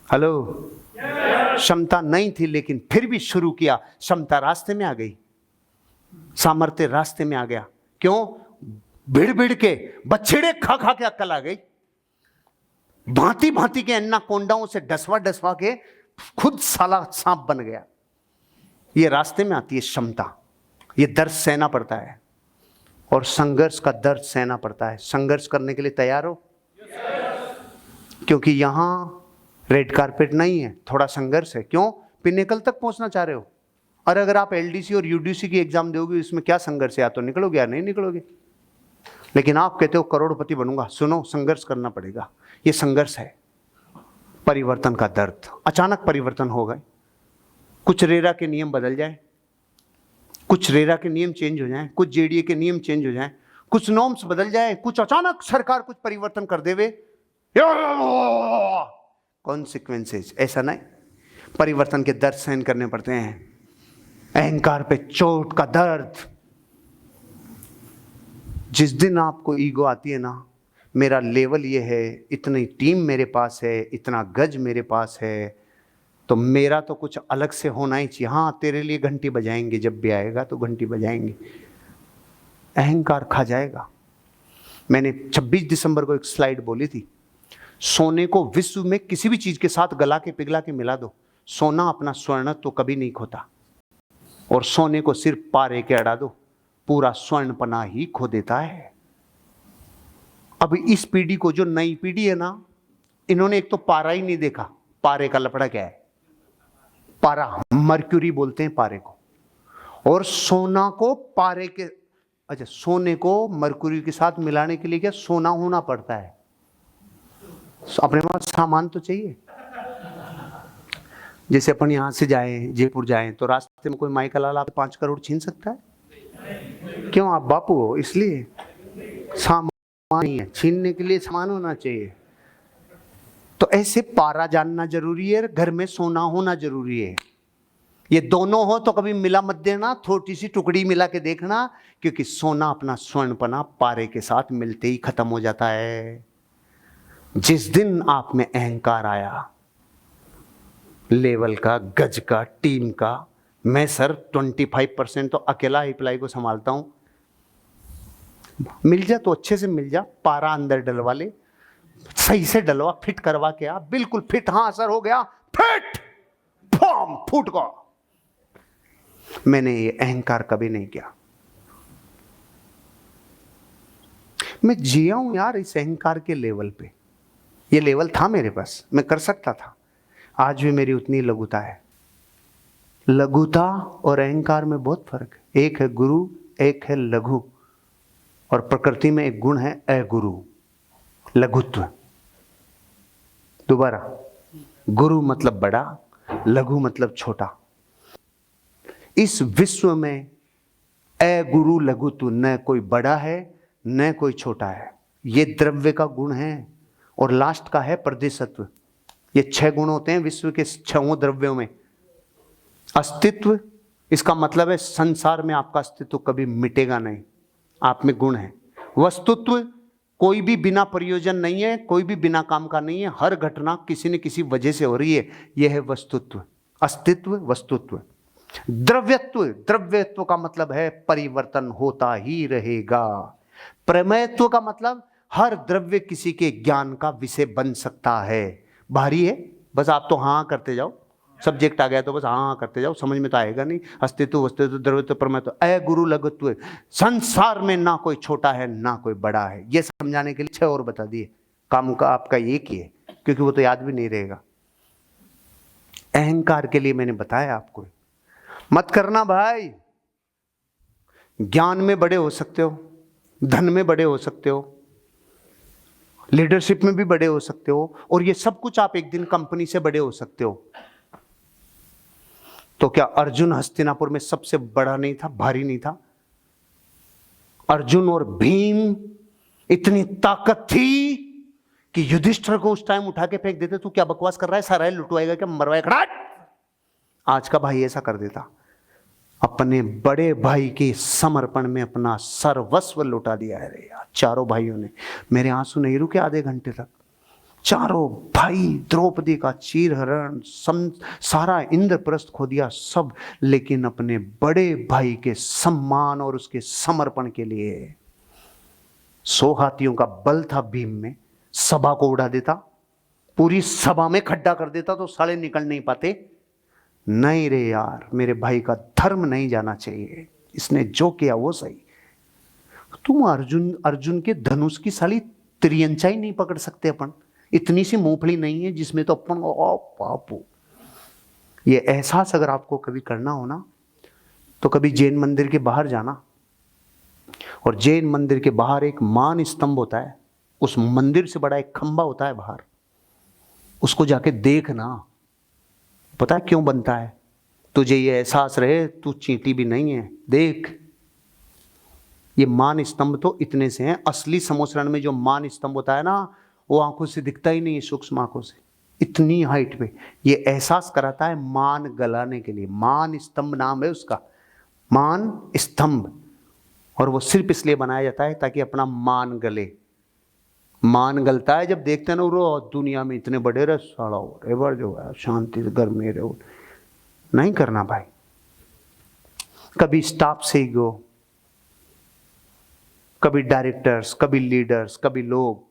Hello, क्षमता नहीं थी लेकिन फिर भी शुरू किया। क्षमता रास्ते में आ गई, सामर्थ्य रास्ते में आ गया। क्यों? भिड़ भिड़ के, बछड़े खा खा के अक्ल आ गई। भांति भांति के अन्ना कोंडाओं से डसवा डसवा के खुद साला सांप बन गया। ये रास्ते में आती है क्षमता। ये दर्द सहना पड़ता है और संघर्ष का दर्द सहना पड़ता है। संघर्ष करने के लिए तैयार हो? क्योंकि यहां रेड कारपेट नहीं है, थोड़ा संघर्ष है। क्यों? पिनेकल तक पहुंचना चाह रहे हो। और अगर आप एलडीसी और यूडीसी की एग्जाम दोगे, इसमें क्या संघर्ष है? या तो निकलोगे या नहीं निकलोगे। लेकिन आप कहते हो करोड़पति बनूंगा। सुनो, संघर्ष करना पड़ेगा। ये संघर्ष है, परिवर्तन का दर्द। अचानक परिवर्तन हो गए, कुछ रेरा के नियम बदल जाए, कुछ रेरा के नियम चेंज हो जाएं, कुछ जेडीए के नियम चेंज हो जाएं, कुछ नॉर्म्स बदल जाए, कुछ अचानक सरकार कुछ परिवर्तन कर देवे, कॉन्सिक्वेंसेस। ऐसा नहीं, परिवर्तन के दर्द सहन करने पड़ते हैं। अहंकार पे चोट का दर्द। जिस दिन आपको ईगो आती है ना, मेरा लेवल ये है, इतनी टीम मेरे पास है, इतना गज मेरे पास है, तो मेरा तो कुछ अलग से होना ही चाहिए। हाँ, तेरे लिए घंटी बजाएंगे, जब भी आएगा तो घंटी बजाएंगे। अहंकार खा जाएगा। मैंने 26 दिसंबर को एक स्लाइड बोली थी, सोने को विश्व में किसी भी चीज के साथ गला के पिघला के मिला दो, सोना अपना स्वर्ण तो कभी नहीं खोता। और सोने को सिर्फ पारे के अड़ा दो, पूरा स्वर्णपना ही खो देता है। अब इस पीढ़ी को, जो नई पीढ़ी है ना, इन्होंने एक तो पारा ही नहीं देखा। पारे का लफड़ा क्या है? पारा, मर्क्यूरी बोलते हैं पारे को। और सोना को पारे के, अच्छा, सोने को मर्क्यूरी के साथ मिलाने के लिए क्या सोना होना पड़ता है? अपने पास सामान तो चाहिए। जैसे अपन यहां से जाएं, जयपुर जाएं, तो रास्ते में कोई माई का लाल आप 5 करोड़ छीन सकता है? क्यों? आप बापू हो इसलिए। सामान नहीं है, छीनने के लिए सामान होना चाहिए। तो ऐसे पारा जानना जरूरी है, घर में सोना होना जरूरी है। ये दोनों हो तो कभी मिला मत देना, थोड़ी सी टुकड़ी मिला के देखना, क्योंकि सोना अपना स्वर्णपना पारे के साथ मिलते ही खत्म हो जाता है। जिस दिन आप में अहंकार आया, लेवल का, गज का, टीम का, मैं सर 25% तो अकेला अप्लाई को संभालता हूं, मिल जा तो अच्छे से मिल जा, पारा अंदर डलवा ले, सही से डलवा, फिट करवा के आ, बिल्कुल फिट। हाँ सर हो गया फिट, फॉर्म फूट गया। मैंने ये अहंकार कभी नहीं किया। मैं जिया हूं यार इस अहंकार के लेवल पे। ये लेवल था मेरे पास, मैं कर सकता था। आज भी मेरी उतनी लघुता है। लघुता और अहंकार में बहुत फर्क है। एक है गुरु, एक है लघु। और प्रकृति में एक गुण है अगुरु, लघुत्व। दोबारा, गुरु मतलब बड़ा, लघु मतलब छोटा। इस विश्व में अगुरु लघुत्व, न कोई बड़ा है न कोई छोटा है। ये द्रव्य का गुण है। और लास्ट का है प्रदेशत्व। ये 6 गुण होते हैं विश्व के 6 द्रव्यों में। अस्तित्व, इसका मतलब है संसार में आपका अस्तित्व कभी मिटेगा नहीं, आप में गुण है। वस्तुत्व, कोई भी बिना प्रयोजन नहीं है, कोई भी बिना काम का नहीं है, हर घटना किसी न किसी वजह से हो रही है, यह है वस्तुत्व। अस्तित्व, वस्तुत्व। द्रव्यत्व, द्रव्यत्व का मतलब है परिवर्तन होता ही रहेगा। प्रमेयत्व का मतलब हर द्रव्य किसी के ज्ञान का विषय बन सकता है। भारी है, बस आप तो हाँ करते जाओ, सब्जेक्ट आ गया तो बस हाँ करते जाओ, समझ में तो आएगा नहीं। अस्तित्व, वस्तुत्व, द्रव्यत्व, प्रमेयत्व, अगुरु लघुत्व। संसार में ना कोई छोटा है ना कोई बड़ा है। ये समझाने के लिए 6 और बता दिए। काम का आपका एक ही है, क्योंकि वो तो याद भी नहीं रहेगा। अहंकार के लिए मैंने बताया आपको, मत करना भाई। ज्ञान में बड़े हो सकते हो, धन में बड़े हो सकते हो, लीडरशिप में भी बड़े हो सकते हो, और ये सब कुछ आप एक दिन कंपनी से बड़े हो सकते हो। तो क्या अर्जुन हस्तिनापुर में सबसे बड़ा नहीं था, भारी नहीं था? अर्जुन और भीम इतनी ताकत थी कि युधिष्ठिर को उस टाइम उठा के फेंक देते। तू क्या बकवास कर रहा है, सारा लुटवाएगा क्या, मरवाएगा? आज का भाई ऐसा कर देता, अपने बड़े भाई के समर्पण में अपना सर्वस्व लुटा दिया है रे यार। चारों भाइयों ने, मेरे आंसू नहीं रुके आधे घंटे तक। चारों भाई, द्रौपदी का चीरहरण, सारा इंद्रप्रस्थ खो दिया सब, लेकिन अपने बड़े भाई के सम्मान और उसके समर्पण के लिए। 100 हाथियों का बल था भीम में, सभा को उड़ा देता, पूरी सभा में खड्डा कर देता तो साले निकल नहीं पाते। नहीं रे यार, मेरे भाई का धर्म नहीं जाना चाहिए, इसने जो किया वो सही। तुम अर्जुन के धनुष की साली त्रियंचा ही नहीं पकड़ सकते अपन, इतनी सी मूंगफली नहीं है जिसमें तो अपन पापू। ये एहसास अगर आपको कभी करना हो ना, तो कभी जैन मंदिर के बाहर जाना, और जैन मंदिर के बाहर एक मान स्तंभ होता है, उस मंदिर से बड़ा एक खंबा होता है बाहर, उसको जाके देखना। पता है क्यों बनता है? तुझे ये एहसास रहे तू चींटी भी नहीं है। देख, ये मान स्तंभ तो इतने से हैं, असली समोसरण में जो मान स्तंभ होता है ना, वो आंखों से दिखता ही नहीं है, सूक्ष्म आंखों से, इतनी हाइट पे। ये एहसास कराता है मान गलाने के लिए, मान स्तंभ नाम है उसका, मान स्तंभ। और वो सिर्फ इसलिए बनाया जाता है ताकि अपना मान गले। मान गलता है जब देखते हैं ना, वो दुनिया में इतने बड़े रहे साड़ा हो एवर जो है, शांति से घर में रहो, नहीं करना भाई। कभी स्टाफ से ही गो, कभी डायरेक्टर्स, कभी लीडर्स, कभी लोग